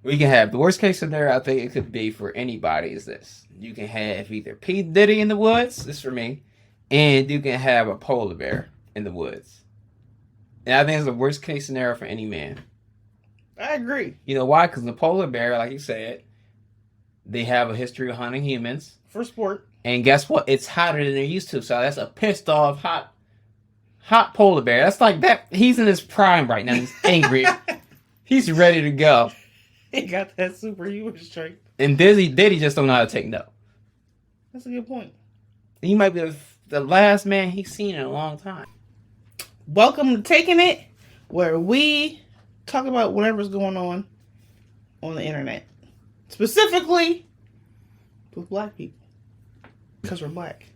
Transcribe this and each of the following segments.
We can have the worst case scenario. I think it could be for anybody is this: you can have either P Diddy in the woods. This is for me, and you can have a polar bear in the woods. And I think it's the worst case scenario for any man. I agree. You know why? Because the polar bear, like you said, they have a history of hunting humans. For sport. And guess what? It's hotter than they're used to. So that's a pissed off, hot polar bear. That's like that. He's in his prime right now. He's angry. He's ready to go. He got that superhuman strength. And Diddy just don't know how to take no. That's a good point. He might be the last man he's seen in a long time. Welcome to Taking It, where we talk about whatever's going on the internet. Specifically with black people. Because we're black.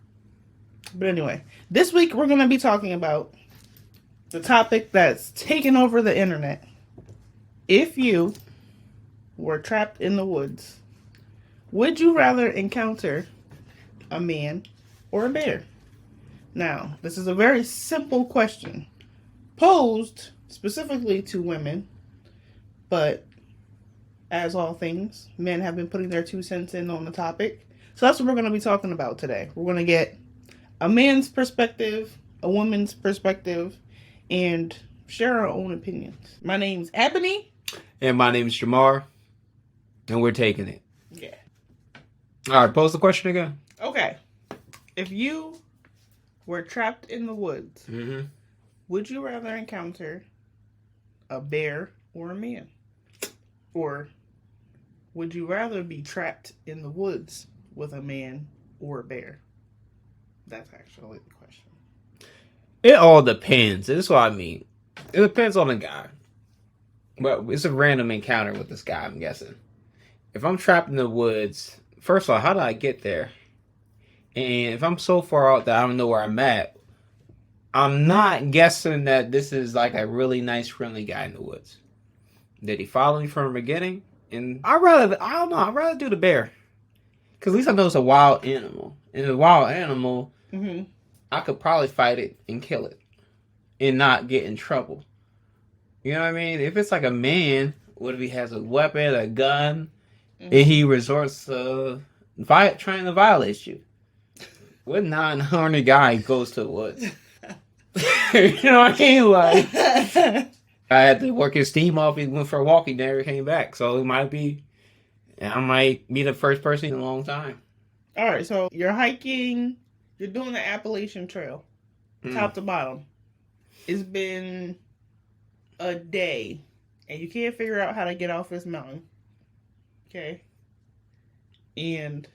But anyway, this week we're going to be talking about the topic that's taken over the internet. If you were trapped in the woods, would you rather encounter a man or a bear? Now, this is a very simple question posed specifically to women, but as all things, men have been putting their 2 cents in on the topic. So that's what we're going to be talking about today. We're going to get a man's perspective, a woman's perspective, and share our own opinions. My name's Ebony. And my name's Jamar. And we're taking it. Yeah. All right, pose the question again. Okay. If you were trapped in the woods, would you rather encounter a bear or a man? Or would you rather be trapped in the woods with a man or a bear? That's actually the question. It all depends. This is what I mean. It depends on the guy. But it's a random encounter with this guy, I'm guessing. If I'm trapped in the woods, first of all, how do I get there? And if I'm so far out that I don't know where I'm at, I'm not guessing that this is like a really nice, friendly guy in the woods. Did he follow me from the beginning? And I'd rather do the bear. Because at least I know it's a wild animal. And a wild animal, I could probably fight it and kill it. And not get in trouble. You know what I mean? If it's like a man, what if he has a weapon, a gun, and he resorts to trying to violate you? What non-horny guy goes to the woods? You know what I mean? Like, I had to work his steam off. He went for a walk. He never came back. So I might be the first person in a long time. All right, so you're hiking. You're doing the Appalachian Trail, top to bottom. It's been a day, and you can't figure out how to get off this mountain. Okay? And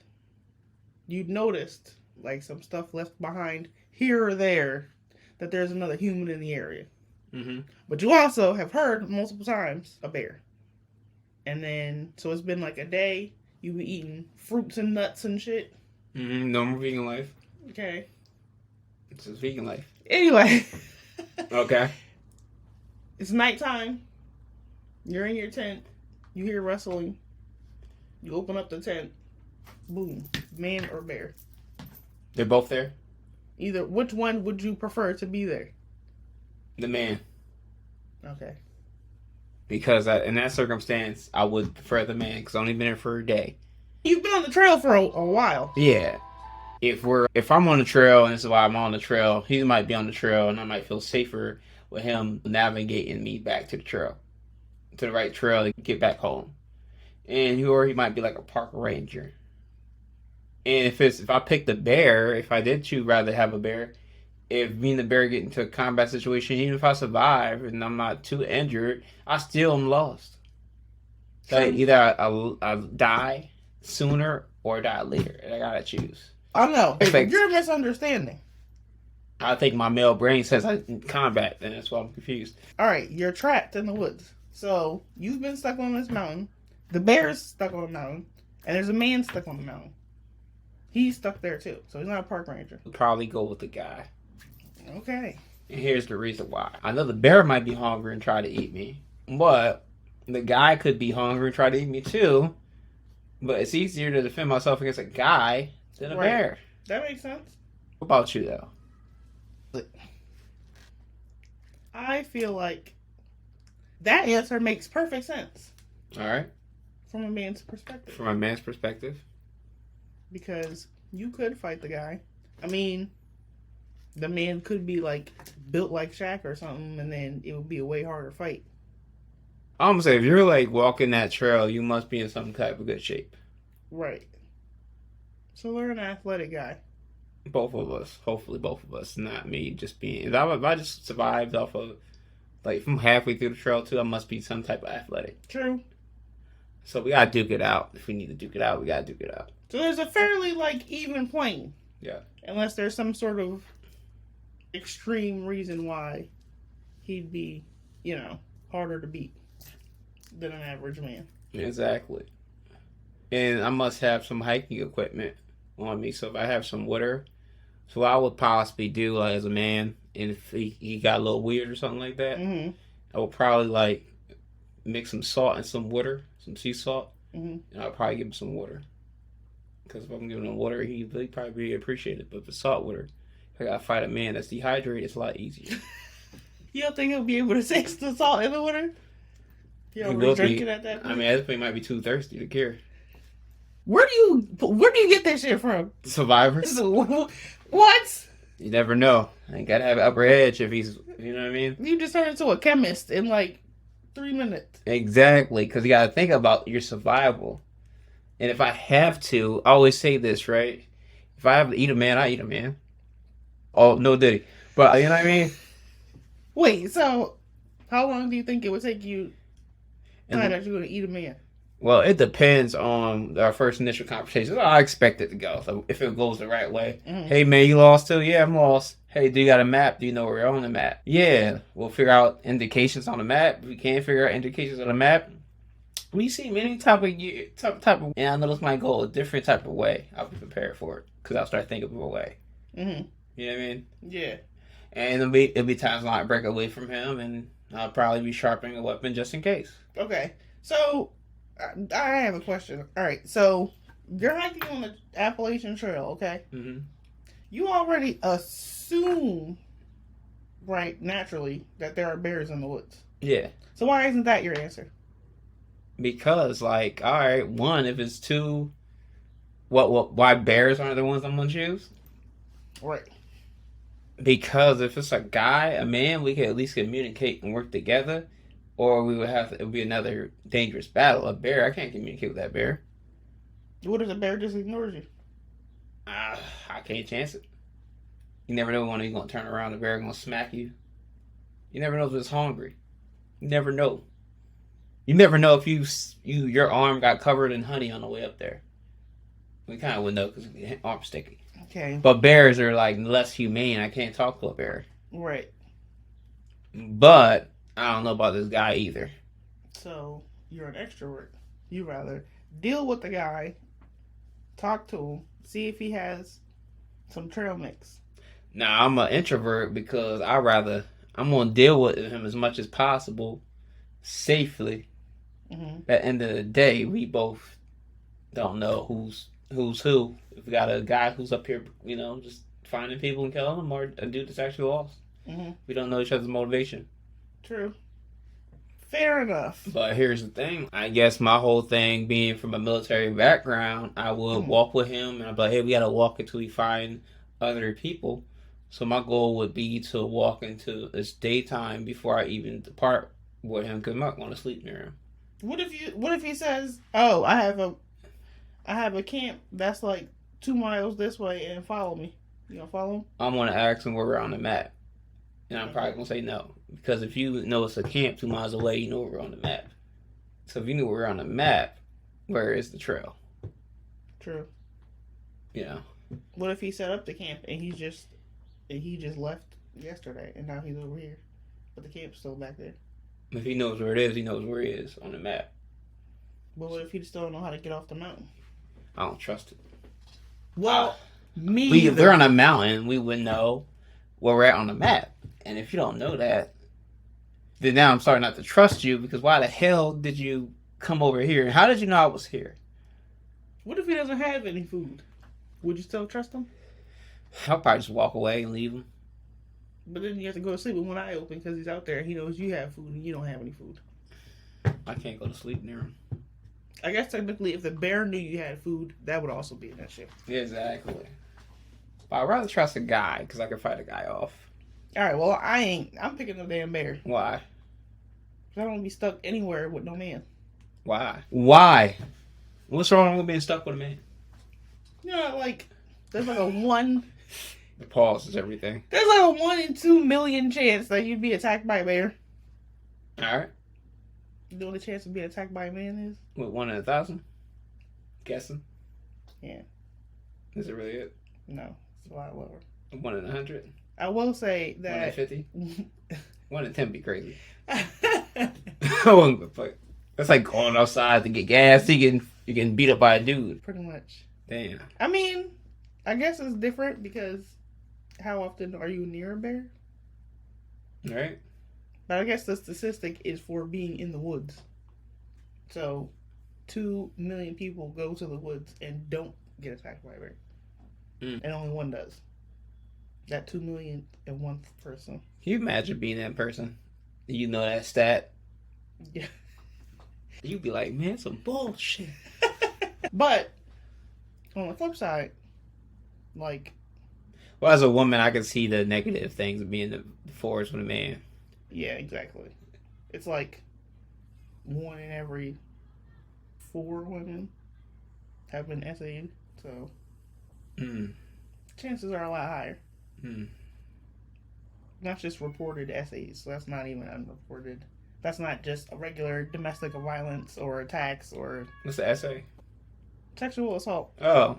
you noticed, like, some stuff left behind here or there, that there's another human in the area. But you also have heard multiple times a bear. And then, so it's been like a day. You've been eating fruits and nuts and shit. Normal vegan life. Okay. It's a vegan life. Anyway. Okay. It's nighttime. You're in your tent. You hear rustling. You open up the tent. Boom. Man or bear? They're both there? Either. Which one would you prefer to be there? The man. Okay. Because in that circumstance, I would prefer the man because I've only been there for a day. You've been on the trail for a while. Yeah. If I'm on the trail and this is why I'm on the trail, he might be on the trail and I might feel safer with him navigating me back to the trail, to the right trail to get back home. And he might be like a park ranger. And if I pick the bear, if I did choose rather have a bear, if me and the bear get into a combat situation, even if I survive and I'm not too injured, I still am lost. So either I'll die sooner or die later. I gotta choose. I know. You're misunderstanding. I think my male brain says I'm in combat, and that's why I'm confused. Alright, you're trapped in the woods. So, you've been stuck on this mountain. The bear's stuck on the mountain. And there's a man stuck on the mountain. He's stuck there too. So, he's not a park ranger. I'll probably go with the guy. Okay. And here's the reason why. I know the bear might be hungry and try to eat me. But the guy could be hungry and try to eat me too. But it's easier to defend myself against a guy than a bear. That makes sense. What about you, though? I feel like that answer makes perfect sense. All right. From a man's perspective. From a man's perspective? Because you could fight the guy. I mean, the man could be like built like Shaq or something, and then it would be a way harder fight. I'm gonna say, if you're like walking that trail, you must be in some type of good shape. Right. So they're an athletic guy. Both of us. Hopefully both of us. Not me just being... If I just survived off of... Like, from halfway through the trail, too, I must be some type of athletic. True. So we gotta duke it out. If we need to duke it out, we gotta duke it out. So there's a fairly, like, even plane. Yeah. Unless there's some sort of extreme reason why he'd be, you know, harder to beat than an average man. Exactly. And I must have some hiking equipment on me. So if I have some water, so I would possibly do, like, as a man, and if he got a little weird or something like that, Mm-hmm. I would probably, like, mix some salt and some water, some sea salt, and I'll probably give him some water. Because if I'm giving him water, he'd probably appreciate it. But if it's salt water, if I gotta fight a man that's dehydrated, it's a lot easier. You don't think he'll be able to taste the salt in the water? You He don't will drink be. it at that point? I mean, that point might be too thirsty to care. Where do you get that shit from? Survivors? What? You never know. I gotta have an upper edge if he's, you know what I mean? You just turned into a chemist in like 3 minutes. Exactly, because you gotta think about your survival. And if I have to, I always say this, right? If I have to eat a man, I eat a man. Oh, no Diddy. But, you know what I mean? Wait, so how long do you think it would take you to find out you're going to eat a man? Well, it depends on our first initial conversation. I expect it to go. So if it goes the right way. Mm-hmm. Hey, man, you lost too? Yeah, I'm lost. Hey, do you got a map? Do you know where you're on the map? Yeah, we'll figure out indications on the map. If we can't figure out indications on the map, we see many type of... And I know this might go a different type of way. I'll be prepared for it. Because I'll start thinking of a way. Mm-hmm. You know what I mean? Yeah. And it'll be times when I break away from him. And I'll probably be sharpening a weapon just in case. Okay. So... I have a question. All right, so you're hiking on the Appalachian Trail, okay? Mm-hmm. You already assume, right, naturally, that there are bears in the woods. Yeah. So why isn't that your answer? Because, like, all right, one, if it's two, why bears aren't the ones I'm gonna choose? Right. Because if it's a man, we can at least communicate and work together. Or it would be another dangerous battle. A bear, I can't communicate with that bear. What if the bear just ignores you? I can't chance it. You never know when he's going to turn around. The bear going to smack you. You never know if it's hungry. You never know. You never know if your arm got covered in honey on the way up there. We kind of would know because your arm's sticky. Okay. But bears are like less humane. I can't talk to a bear. Right. But I don't know about this guy either. So you're an extrovert. You rather deal with the guy, talk to him, see if he has some trail mix. Now I'm an introvert because I'm gonna deal with him as much as possible, safely. Mm-hmm. At the end of the day, we both don't know who's who. If we got a guy who's up here, you know, just finding people and killing them, or a dude that's actually lost. Mm-hmm. We don't know each other's motivation. True. Fair enough. But here's the thing. I guess my whole thing being from a military background, I would walk with him and I'd be like, hey, we gotta walk until we find other people. So my goal would be to walk into this daytime before I even depart with him because I'm not going to sleep near him. What if he says, "Oh, I have a camp that's like 2 miles this way and follow me." You gonna follow him? I'm gonna ask him where we're on the map, and I'm probably gonna say no because if you know it's a camp 2 miles away, you know we're on the map. So if you knew we're on the map, where is the trail? True. You know. What if he set up the camp and he just left yesterday and now he's over here, but the camp's still back there? If he knows where it is, he knows where he is on the map. But what if he still don't know how to get off the mountain? I don't trust it. Well, if we're on a mountain, we would know where we're at on the map. And if you don't know that, then now I'm starting not to trust you because why the hell did you come over here? And how did you know I was here? What if he doesn't have any food? Would you still trust him? I'll probably just walk away and leave him. But then you have to go to sleep with one eye open because he's out there and he knows you have food and you don't have any food. I can't go to sleep near him. I guess technically, if the bear knew you had food, that would also be an issue. Exactly. But I'd rather trust a guy because I can fight a guy off. All right, well, I'm picking the damn bear. Why? Because I don't want to be stuck anywhere with no man. Why? Why? What's wrong with being stuck with a man? You know, like, there's like a one... The pause is everything. There's like a 1 in 2 million chance that you'd be attacked by a bear. Alright. The only chance of being attacked by a man is? What, 1 in 1,000? Guessing? Yeah. Is it really it? No, it's a lot lower. 1 in 100? I will say that... 1 in 50? 1 in 10 be crazy. I wouldn't give a fuck. That's like going outside to get gas. You getting beat up by a dude. Pretty much. Damn. I mean, I guess it's different because how often are you near a bear? Right. But I guess the statistic is for being in the woods. So, 2 million people go to the woods and don't get attacked by a bear. And only one does. That 2 million and one person. Can you imagine being that person? You know that stat? Yeah. You'd be like, man, some bullshit. But, on the flip side, like... Well, as a woman, I can see the negative things of being the forest with a man. Yeah, exactly. It's like 1 in every 4 women have been SA'd, so chances are a lot higher. Not just reported SAs, so that's not even unreported. That's not just a regular domestic violence or attacks or... What's the essay? Sexual assault. Oh,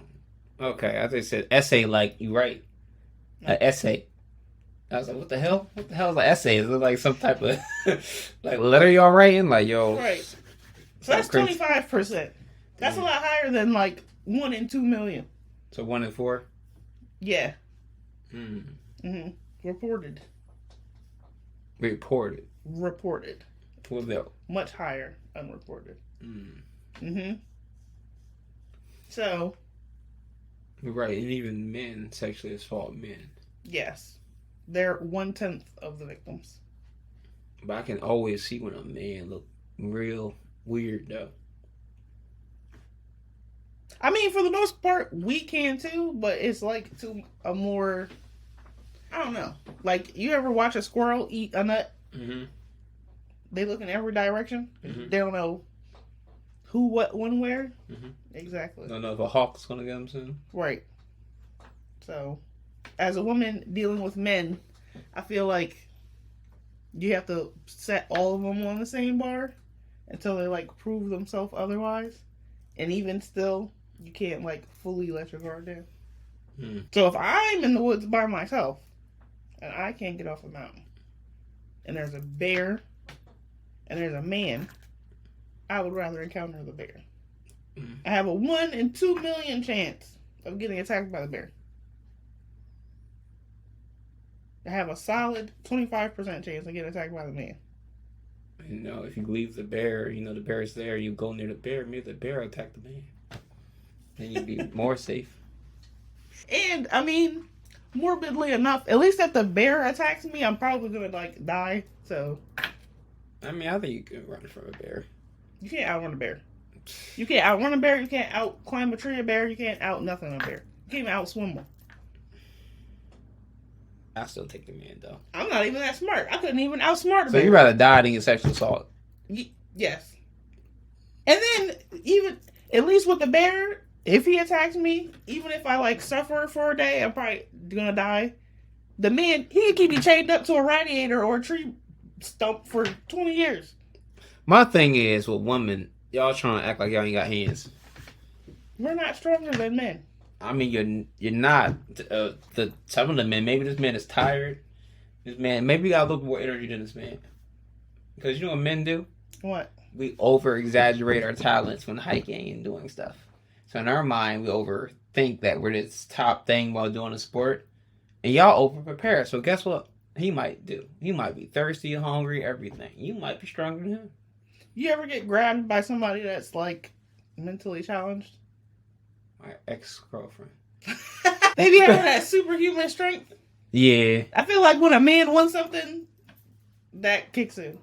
okay. I thought you said essay like you write. An essay. I was like, what the hell? What the hell is an essay? Is it like some type of like letter y'all writing? Like, yo. Right. So that's 25%. That's a lot higher than like 1 in 2 million. So 1 in 4? Yeah. Reported. Reported. What's that? Much higher unreported. So. Right, and even men sexually assault men. Yes. They're 1/10 of the victims. But I can always see when a man look real weird, though. I mean, for the most part, we can too, but it's like to a more... I don't know. Like, you ever watch a squirrel eat a nut? They look in every direction. They don't know who, what, when, where. Exactly. Don't know if a hawk's gonna get them soon. Right. So, as a woman dealing with men, I feel like you have to set all of them on the same bar until they like prove themselves otherwise. And even still, you can't like fully let your guard down. So if I'm in the woods by myself and I can't get off the mountain, and there's a bear and there's a man, I would rather encounter the bear. I have a 1 in 2 million chance of getting attacked by the bear. I have a solid 25% chance of getting attacked by the man. You know, if you leave the bear, you know the bear is there, you go near the bear, maybe the bear will attack the man. Then you'd be more safe. And, I mean, morbidly enough, at least if the bear attacks me, I'm probably going to, like, die, so... I mean, I think you can run from a bear. You can't outrun a bear. You can't outrun a bear, you can't out-climb a tree a bear, you can't out-nothing a bear. You can't even out-swim one. I still take the man, though. I'm not even that smart. I couldn't even outsmart a bear. So you'd rather die than get sexual assault? Yes. And then, even, at least with the bear, if he attacks me, even if I, like, suffer for a day, I'm probably gonna die. The man, he can keep me chained up to a radiator or a tree stump for 20 years. My thing is, with women, y'all trying to act like y'all ain't got hands. We're not stronger than men. I mean, you're not. Some of the men, maybe this man is tired. This man, maybe you got a little more energy than this man. Because you know what men do? What? We over-exaggerate our talents when hiking and doing stuff. So in our mind, we overthink that we're this top thing while doing a sport. And y'all over-prepare. So guess what he might do? He might be thirsty, hungry, everything. You might be stronger than him. You ever get grabbed by somebody that's, like, mentally challenged? My ex-girlfriend. Maybe having that superhuman strength? Yeah. I feel like when a man wants something, that kicks in.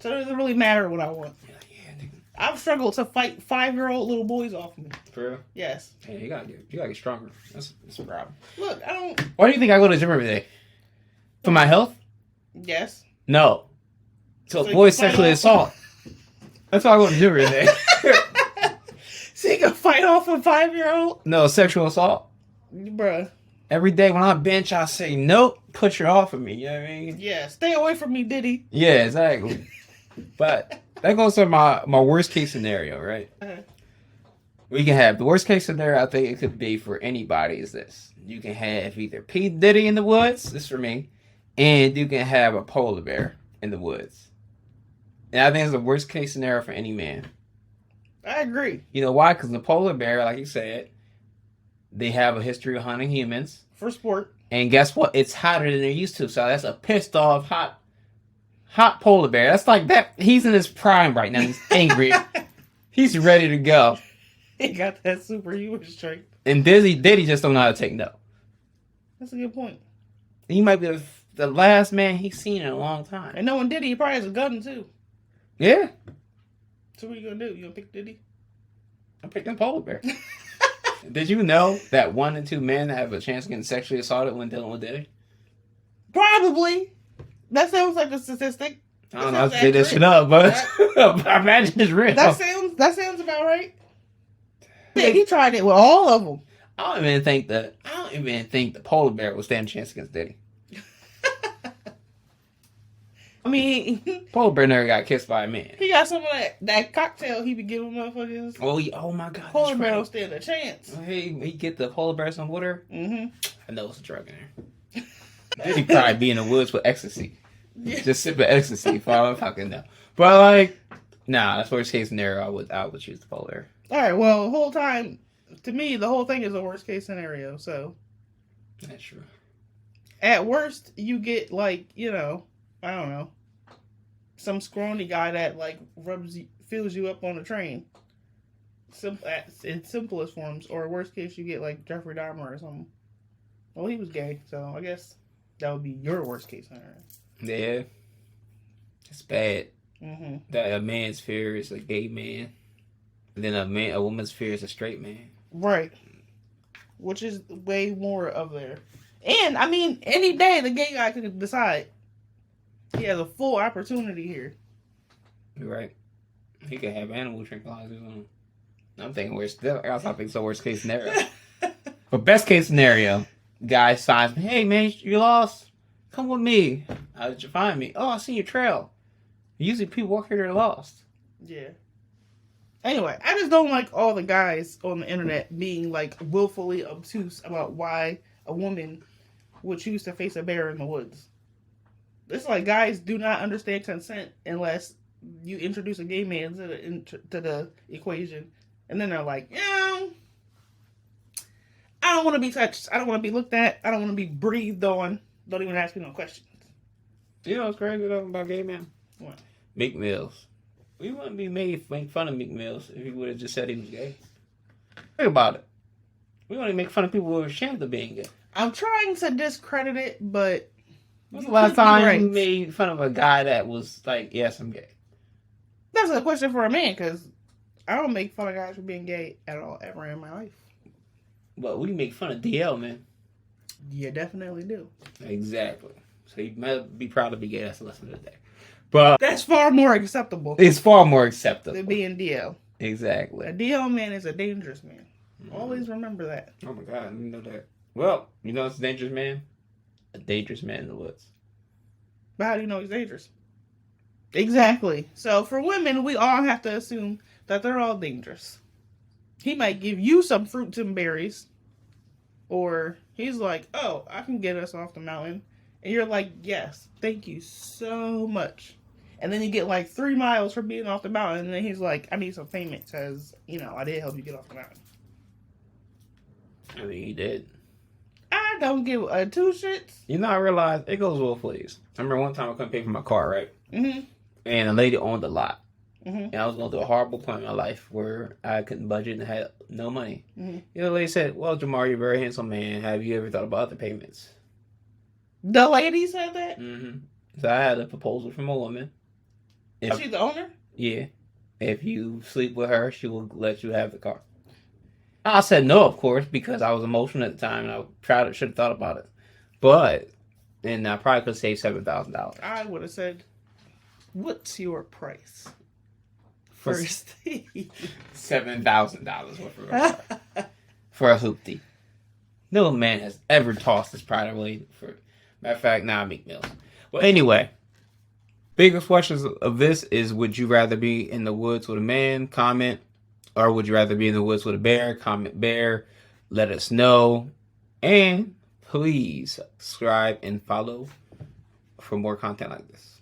So it doesn't really matter what I want. Yeah, I've struggled to fight 5-year-old little boys off me. For real? Yes. Hey, you gotta get stronger. That's a problem. Look, I don't. Why do you think I go to the gym every day? For my health? Yes. No. So you avoid can fight sexually off- assault. That's why I go to the gym every day. So you can fight off a 5-year-old? No, sexual assault. Bruh. Every day when I bench, I say, nope, put your off of me. You know what I mean? Yeah, stay away from me, Diddy. Yeah, exactly. But that goes to my worst case scenario, right? Okay. We can have the worst case scenario. I think it could be for anybody is this: you can have either P Diddy in the woods, this is for me, and you can have a polar bear in the woods. And I think it's the worst case scenario for any man. I agree. You know why? Because the polar bear, like you said, they have a history of hunting humans, For sport. and guess what? It's hotter than they're used to. So that's a pissed off hot polar bear. That's like that. He's in his prime right now. He's angry. He's ready to go. He got that superhuman strength. And Diddy just don't know how to take no. That's a good point. He might be the last man he's seen in a long time. And knowing Diddy, he probably has a gun too. Yeah, So what you gonna do? You gonna pick Diddy? I'm picking polar bear. Did you know that 1 in 2 men have a chance of getting sexually assaulted when dealing with Diddy? Probably. That sounds like a statistic. I don't know. I made this shit up, but I imagine it's real. That sounds about right. Yeah, he tried it with all of them. I don't even think the polar bear will stand a chance against Diddy. I mean, Polar bear never got kissed by a man. he got some of that cocktail he be giving motherfuckers. Oh my god. Polar bear don't Right. stand a chance. He get the polar bear some water. Mm-hmm. I know it's a drug in there. Diddy probably be in the woods with ecstasy. Yeah. Just sipping ecstasy for all I fucking know. But like, nah, that's worst case scenario. I would choose the polar bear. All right. Well, the whole time, to me, the whole thing is a worst case scenario. So That's true. at worst, you get like I don't know, some scrawny guy that like fills you up on a train. In simplest forms, or worst case, you get like Jeffrey Dahmer or something. Well, he was gay, so I guess that would be your worst case scenario. Yeah, it's bad. Mm-hmm. That a man's fear is a gay man, and then a woman's fear is a straight man. Right. Which is way more of there. And I mean, any day the gay guy can decide. He has a full opportunity here. You're right. He could have animal tranquilizers on him. I'm thinking worst. I think so. Worst case scenario. But best case scenario, guy signs me. Hey man, you lost. Come with me. How did you find me? Oh, I see your trail. Usually people walk here, they're lost. Yeah. Anyway, I just don't like all the guys on the internet being like willfully obtuse about why a woman would choose to face a bear in the woods. It's like guys do not understand consent unless you introduce a gay man to the equation. And then they're like, I don't want to be touched. I don't want to be looked at. I don't want to be breathed on. Don't even ask me no questions. You know what's crazy though about gay men? What? Meek Mills. We wouldn't be make fun of Meek Mills if he would have just said he was gay. Think about it. We only make fun of people who are ashamed of being gay. I'm trying to discredit it, but When's the last time you made fun of a guy that was like, yes, I'm gay? That's a question for a man, because I don't make fun of guys for being gay at all, ever in my life. But we make fun of DL, man. You definitely do. Exactly. So you might be proud to be gay. That's the lesson of the day. But That's far more acceptable it's far more acceptable. than being DL. Exactly. A DL man is a dangerous man. Always remember that. Oh my God, I didn't know that. Well, you know it's a dangerous man? A dangerous man in the woods. But how do you know he's dangerous? Exactly. So for women, we all have to assume that they're all dangerous. He might give you some fruits and berries. Or he's like, oh, I can get us off the mountain. And you're like, yes, thank you so much. And then you get like 3 miles for being off the mountain. And then he's like, I need some payment because, I did help you get off the mountain. I mean, he did. I don't give two shits. I realized it goes both ways. I remember one time I couldn't pay for my car, right? Mm-hmm. And a lady owned the lot. Mm-hmm. And I was going through a horrible point in my life where I couldn't budget and had no money. Mm-hmm. The lady said, well, Jamar, you're a very handsome man. Have you ever thought about other payments? The lady said that? Mm-hmm. So I had a proposal from a woman. Is she the owner? Yeah. If you sleep with her, she will let you have the car. I said no, of course, because I was emotional at the time and I should have thought about it. But, and I probably could save $7,000. I would have said, what's your price? First. $7,000 worth of a car. For a hoopty. No man has ever tossed his pride away for. Matter of fact, now Meek Mills. Well, anyway, biggest questions of this is: would you rather be in the woods with a man? Comment, or would you rather be in the woods with a bear? Comment bear. Let us know, and please subscribe and follow for more content like this.